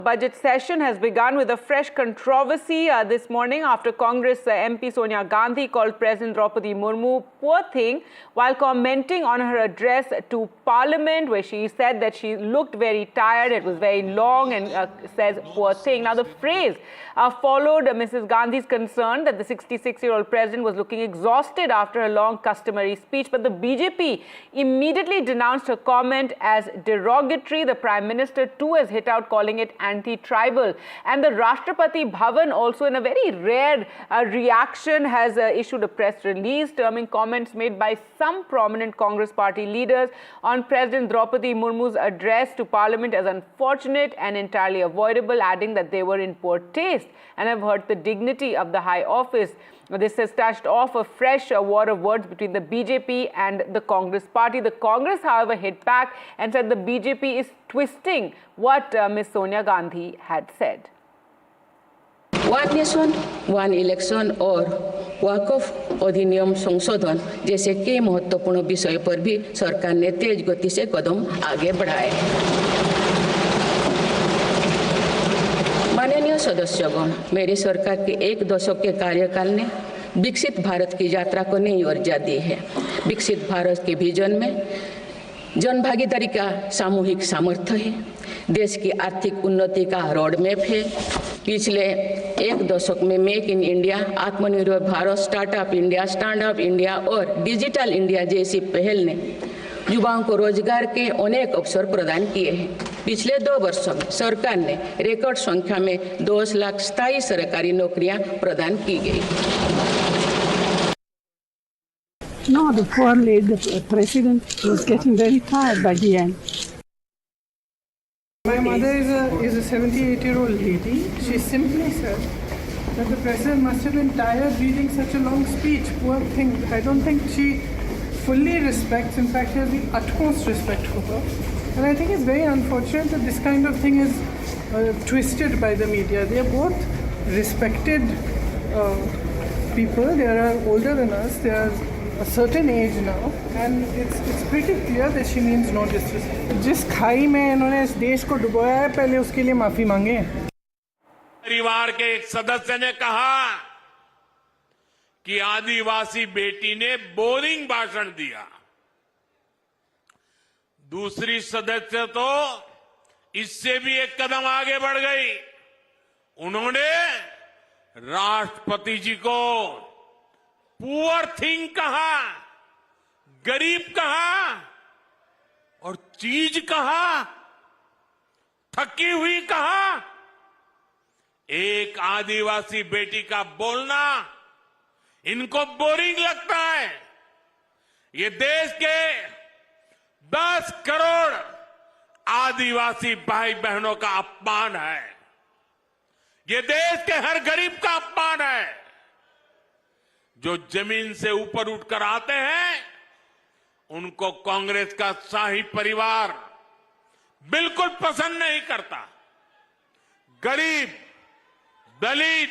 Budget session has begun with a fresh controversy this morning after Congress MP Sonia Gandhi called President Draupadi Murmu poor thing while commenting on her address to Parliament, where she said that she looked very tired, it was very long, and says poor thing. Now the phrase followed Mrs. Gandhi's concern that the 66-year-old president was looking exhausted after a long customary speech, but the BJP immediately denounced her comment as derogatory. The Prime Minister too has hit out, calling it anti-tribal. And the Rashtrapati Bhavan also, in a very rare reaction, has issued a press release terming comments made by some prominent Congress party leaders on President Draupadi Murmu's address to Parliament as unfortunate and entirely avoidable, adding that they were in poor taste and have hurt the dignity of the high office. This has touched off a fresh war of words between the BJP and the Congress party. The Congress, however, hit back and said the BJP is twisting what Ms. Sonia Gandhi had said. One nation, one election और वक़्फ़ अधिनियम संशोधन जैसे कई महत्वपूर्ण विषय पर भी सरकार ने तेज गति से कदम आगे बढ़ाए। माननीय सदस्यगण, मेरी सरकार के एक दशक के कार्यकाल ने विकसित भारत की यात्रा को नई ऊर्जा दी है। विकसित भारत के विजन में जनभागीदारी का सामूहिक सामर्थ्य है, देश की आर्थिक उन्नति का रोड मैप है। पिछले एक दशक में मेक इन इंडिया, आत्मनिर्भर Bharat, startup India, stand up India और डिजिटल इंडिया जैसी पहल ने युवाओं को रोजगार के अनेक अवसर प्रदान किए हैं। पिछले 2 वर्षों में सरकार ने रिकॉर्ड संख्या में 2 लाख स्थायी सरकारी नौकरियां प्रदान की गई। No, the poor lady, the president was getting very tired by the end. My mother is a 78-year-old lady. She simply said that the president must have been tired reading such a long speech. Poor thing. I don't think she fully respects, in fact, she has the utmost respect for her. And I think it's very unfortunate that this kind of thing is twisted by the media. They are both respected people. They are older than us. They are a certain age now, and it's pretty clear that she means no disrespect. जिस खाई में इन्होंने इस देश को डुबोया है, पहले उसके लिए माफी मांगे। परिवार के एक सदस्य ने कहा कि आदिवासी बेटी ने बोरिंग भाषण दिया। दूसरी सदस्य तो इससे भी एक कदम आगे बढ़ गई। उन्होंने राष्ट्रपति जी को पुअर थिंग कहा, गरीब कहा और चीज कहा, थकी हुई कहा। एक आदिवासी बेटी का बोलना इनको बोरिंग लगता है। ये देश के 10 करोड़ आदिवासी भाई बहनों का अपमान है। ये देश के हर गरीब का अपमान है। जो जमीन से ऊपर उठकर आते हैं, उनको कांग्रेस का शाही परिवार बिल्कुल पसंद नहीं करता। गरीब, दलित,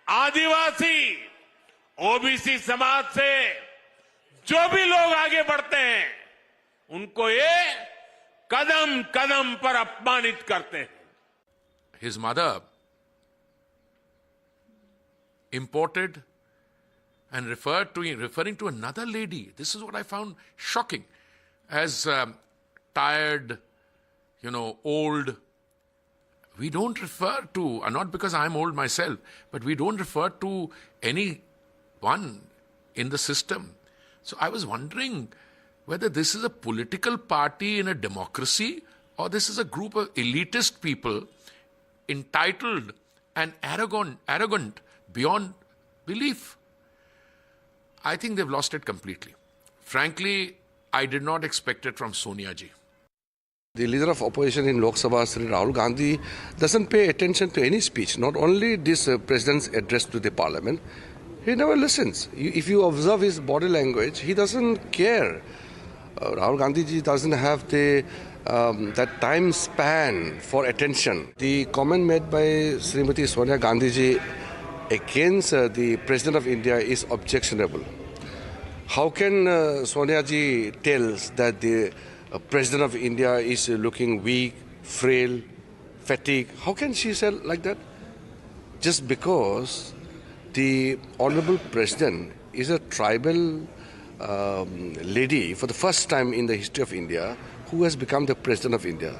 आदिवासी, ओबीसी समाज से जो भी लोग आगे बढ़ते हैं, उनको ये कदम कदम पर अपमानित करते हैं। His mother imported and referring to another lady. This is what I found shocking, as tired, old. We don't refer to, not because I'm old myself, but we don't refer to anyone in the system. So I was wondering whether this is a political party in a democracy or this is a group of elitist people entitled and arrogant beyond belief. I think they've lost it completely. Frankly, I did not expect it from Sonia ji. The leader of opposition in Lok Sabha, Sri Rahul Gandhi, doesn't pay attention to any speech, not only this president's address to the parliament. He never listens. If you observe his body language, he doesn't care. Rahul Gandhi ji doesn't have that time span for attention. The comment made by Srimati Sonia Gandhi ji against the President of India is objectionable. How can Sonia ji tells that the President of India is looking weak, frail, fatigue. How can she say like that? Just because the Honorable President is a tribal lady for the first time in the history of India who has become the President of India.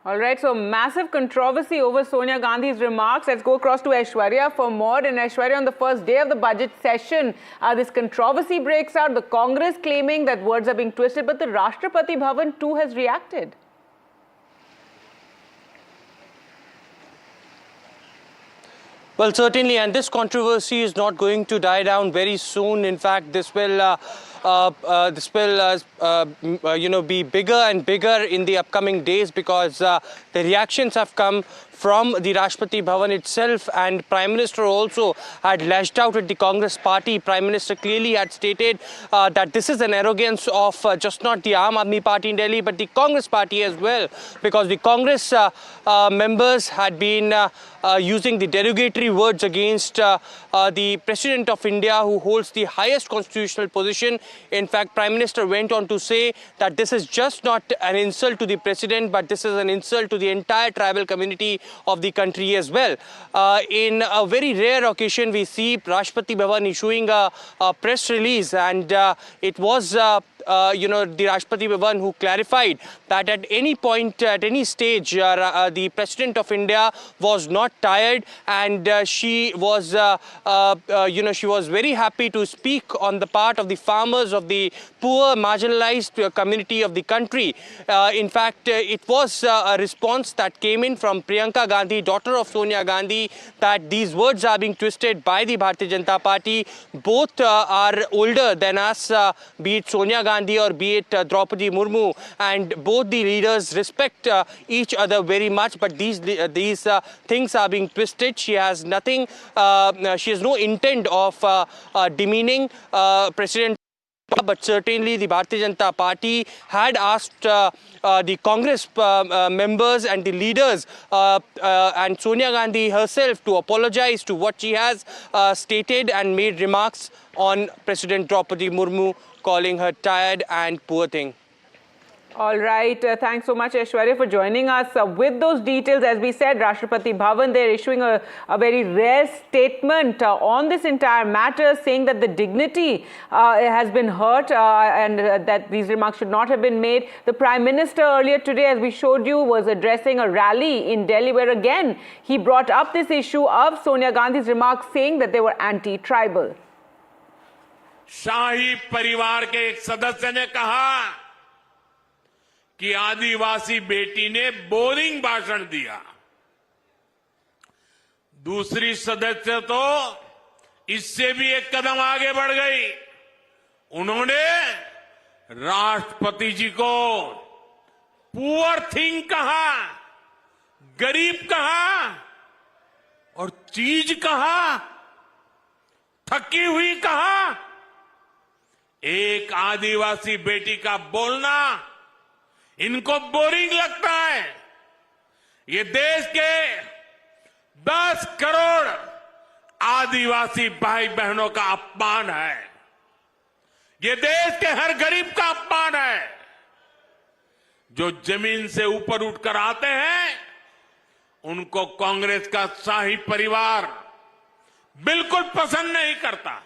All right, so massive controversy over Sonia Gandhi's remarks. Let's go across to Aishwarya for more. And Aishwarya, on the first day of the budget session, this controversy breaks out. The Congress claiming that words are being twisted, but the Rashtrapati Bhavan too has reacted. Well, certainly, and this controversy is not going to die down very soon. In fact, this will be bigger and bigger in the upcoming days, because the reactions have come from the Rashtrapati Bhavan itself, and Prime Minister also had lashed out at the Congress party. Prime Minister clearly had stated that this is an arrogance of just not the Aam Aadmi Party in Delhi, but the Congress party as well, because the Congress members had been using the derogatory words against the President of India, who holds the highest constitutional position. In fact, Prime Minister went on to say that this is just not an insult to the President, but this is an insult to the entire tribal community of the country as well. In a very rare occasion, we see Rashtrapati Bhavan issuing a press release, and it was the Rashtrapati Bhavan who clarified that at any point, at any stage, the President of India was not tired, and she was very happy to speak on the part of the farmers, of the poor, marginalized community of the country. In fact, it was a response that came in from Priyanka Gandhi, daughter of Sonia Gandhi, that these words are being twisted by the Bharatiya Janata Party. Both are older than us, be it Sonia Gandhi or be it Draupadi Murmu, and both the leaders respect each other very much, but these things are being twisted. She has nothing, she has no intent of demeaning President, but certainly the Bharatiya Janata Party had asked the Congress members and the leaders and Sonia Gandhi herself to apologize to what she has stated and made remarks on President Draupadi Murmu, calling her tired and poor thing. All right. Thanks so much, Aishwarya, for joining us. With those details, as we said, Rashtrapati Bhavan, they're issuing a very rare statement on this entire matter, saying that the dignity has been hurt and that these remarks should not have been made. The Prime Minister earlier today, as we showed you, was addressing a rally in Delhi where, again, he brought up this issue of Sonia Gandhi's remarks, saying that they were anti-tribal. शाही परिवार के एक सदस्य ने कहा कि आदिवासी बेटी ने boring भाषण दिया। दूसरी सदस्य तो इससे भी एक कदम आगे बढ़ गई। उन्होंने राष्ट्रपति जी को पुअर थिंग कहा, गरीब कहा और चीज कहा, थकी हुई कहा। एक आदिवासी बेटी का बोलना इनको बोरिंग लगता है। ये देश के 10 करोड़ आदिवासी भाई बहनों का अपमान है। ये देश के हर गरीब का अपमान है। जो जमीन से ऊपर उठकर आते हैं, उनको कांग्रेस का शाही परिवार बिल्कुल पसंद नहीं करता।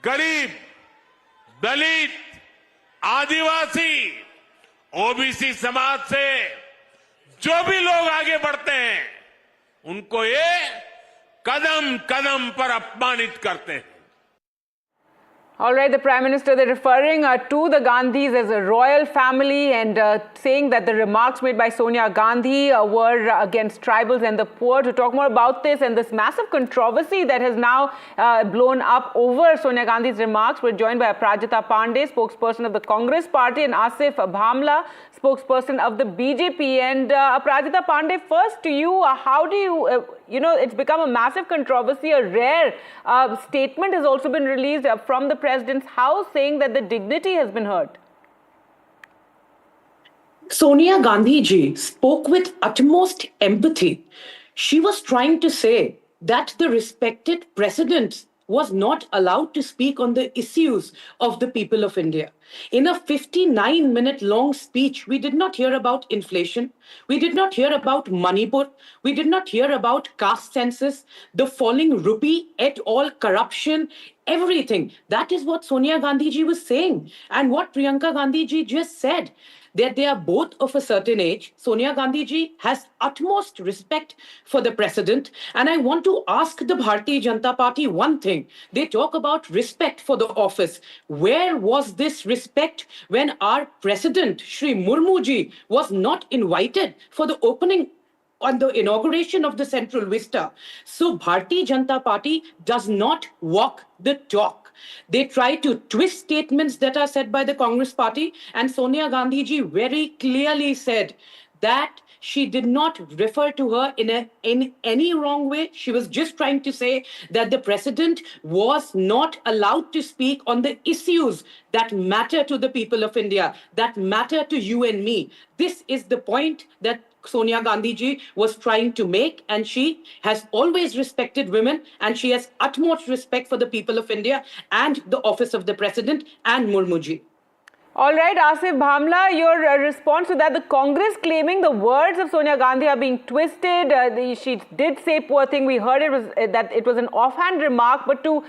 गरीब, दलित, आदिवासी, ओबीसी समाज से जो भी लोग आगे बढ़ते हैं, उनको ये कदम कदम पर अपमानित करते हैं। All right, the Prime Minister, they're referring to the Gandhis as a royal family and saying that the remarks made by Sonia Gandhi were against tribals and the poor. To talk more about this and this massive controversy that has now blown up over Sonia Gandhi's remarks, we're joined by Aprajita Pandey, spokesperson of the Congress Party, and Asif Bhamla, spokesperson of the BJP. And Aprajita Pandey, first to you, how do you, it's become a massive controversy. A rare statement has also been released from the President's house saying that the dignity has been hurt. Sonia Gandhi ji spoke with utmost empathy. She was trying to say that the respected President was not allowed to speak on the issues of the people of India. In a 59-minute long speech, we did not hear about inflation. We did not hear about Manipur. We did not hear about caste census, the falling rupee et al., corruption, everything. That is what Sonia Gandhi ji was saying. And what Priyanka Gandhi ji just said, that they are both of a certain age. Sonia Gandhi ji has utmost respect for the president. And I want to ask the Bharatiya Janata Party one thing. They talk about respect for the office. Where was this respect when our president, Shri Murmu ji, was not invited for the opening on the inauguration of the Central Vista? So Bharatiya Janata Party does not walk the talk. They try to twist statements that are said by the Congress party, and Sonia Gandhi ji very clearly said that she did not refer to her in any wrong way. She was just trying to say that the president was not allowed to speak on the issues that matter to the people of India, that matter to you and me. This is the point that Sonia Gandhi ji was trying to make, and she has always respected women, and she has utmost respect for the people of India and the office of the president and Murmu ji. All right, Asif Bhamla, your response to that, the Congress claiming the words of Sonia Gandhi are being twisted. She did say poor thing. We heard it was that it was an offhand remark, but to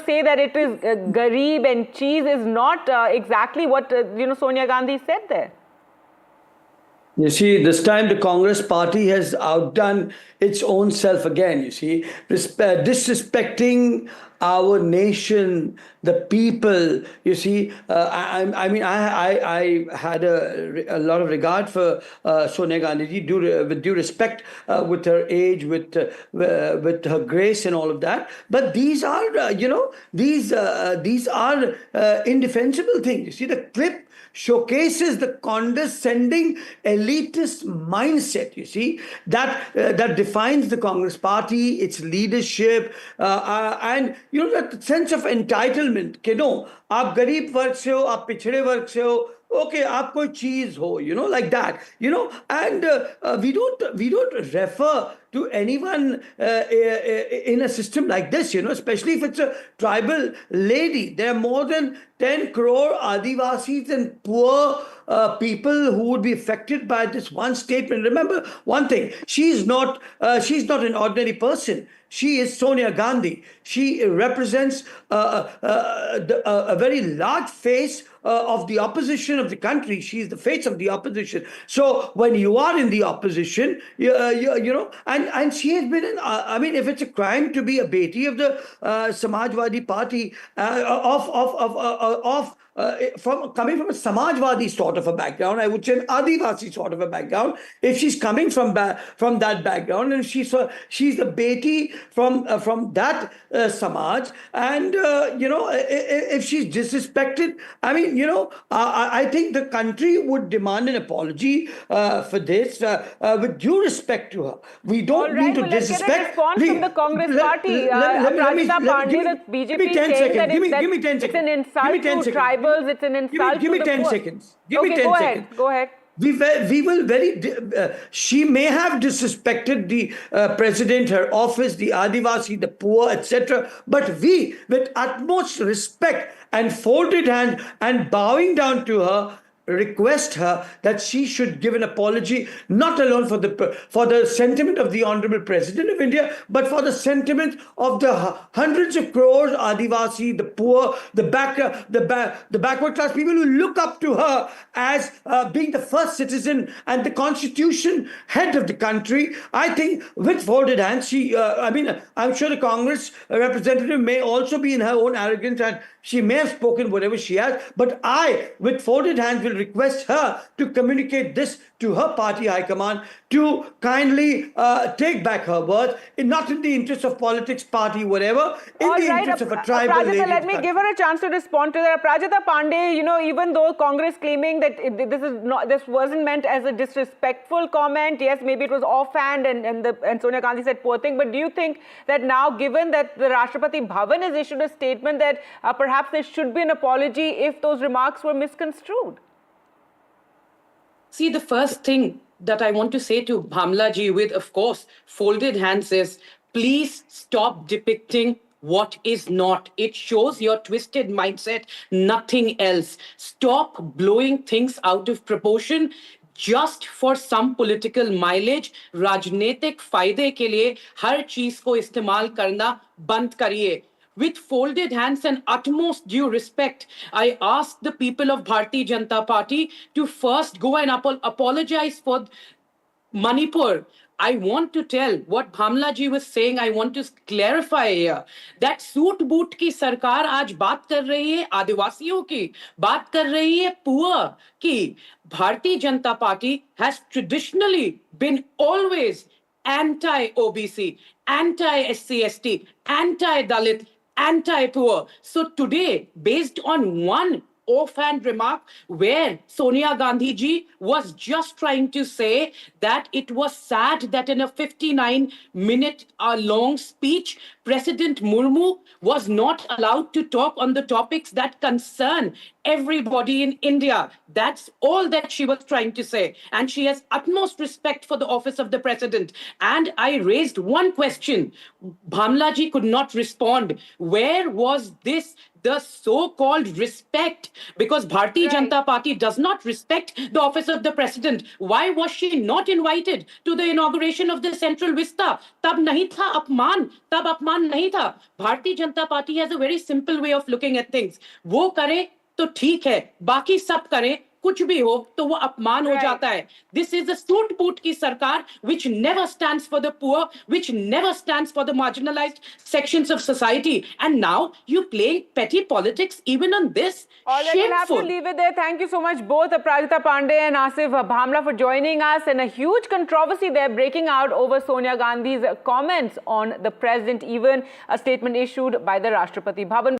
say that it is garib and cheese is not exactly what Sonia Gandhi said there. You see, this time the Congress party has outdone its own self again, you see, disrespecting our nation, the people, you see. I had a lot of regard for Sonia Gandhi, with due respect, with her age, with her grace and all of that. But these are, these are indefensible things. You see, the clip showcases the condescending elitist mindset, you see, that defines the Congress party, its leadership, and that sense of entitlement. आप गरीब वर्ग से हो, आप पिछड़े वर्ग से हो, okay, आप कोई चीज हो, like that, and we don't refer to anyone in a system like this, especially if it's a tribal lady. There are more than 10 crore Adivasis and poor people who would be affected by this one statement. Remember one thing, she's not an ordinary person. She is Sonia Gandhi. She represents a very large face of the opposition of the country. She is the face of the opposition. So when you are in the opposition, and she has been if it's a crime to be a beti of the Samajwadi Party, coming from a Samajwadi sort of a background, I would say an Adivasi sort of a background. If she's coming from that background, and she's the beti from that Samaj, and if she's disrespected, I think the country would demand an apology for this, with due respect to her. We don't mean to disrespect. Let's get a response from the Congress party. Aparajita Pandey, the BJP is saying that it's an insult to tribals, it's an insult to the poor. Give me 10 seconds. Go ahead. We will she may have disrespected the president, her office, the Adivasi, the poor, etc. But we, with utmost respect and folded hand and bowing down to her, request her that she should give an apology, not alone for the sentiment of the Honorable President of India, but for the sentiment of the hundreds of crores Adivasi, the poor, the backward class people who look up to her as being the first citizen and the constitution head of the country. I think with folded hands, I'm sure the Congress representative may also be in her own arrogance, and she may have spoken whatever she has, but I, with folded hands, will request her to communicate this to her party high command to kindly take back her words, not in the interest of politics, party, whatever, in the interest of a tribal lady. Let me give her a chance to respond to that. Aparajita Pandey, even though Congress claiming that this wasn't meant as a disrespectful comment, yes, maybe it was offhand, and Sonia Gandhi said poor thing, but do you think that now, given that the Rashtrapati Bhavan has issued a statement that perhaps there should be an apology if those remarks were misconstrued? See, the first thing that I want to say to Bhamla ji with, of course, folded hands is, please stop depicting what is not. It shows your twisted mindset, nothing else. Stop blowing things out of proportion just for some political mileage. राजनीतिक फायदे के लिए हर चीज को इस्तेमाल करना बंद करिए. With folded hands and utmost due respect, I ask the people of Bharatiya Janata Party to first go and apologize for Manipur. I want to tell what Bhamla ji was saying. I want to clarify here that suit boot की सरकार आज बात कर रही है आदिवासियों की, बात कर रही है poor की. Bharatiya Janata Party has traditionally been always anti-OBC, anti-SC/ST, anti-Dalit, anti-poor. So today, based on one offhand remark where Sonia Gandhi ji was just trying to say that it was sad that in a 59-minute long speech, President Murmu was not allowed to talk on the topics that concern everybody in India. That's all that she was trying to say. And she has utmost respect for the office of the president. And I raised one question. Bhamla ji could not respond. Where was this, the so-called respect? Because Bharatiya Janata Party does not respect the office of the president. Why was she not invited to the inauguration of the Central Vista? Tab nahi tha apman, tab apman nahi tha. Bharatiya Janata Party has a very simple way of looking at things. वो करे तो ठीक है, बाकी सब करे कुछ भी हो तो वो अपमान हो जाता है. This is a suit boot की सरकार which never stands for the poor, which never stands for the marginalized sections of society. And now you're playing petty politics even on this. All right, we'll have to leave it there. Thank you so much both Aparajita Pandey and Asif Bhamla for joining us. And a huge controversy there breaking out over Sonia Gandhi's comments on the president, even a statement issued by the Rashtrapati Bhavan.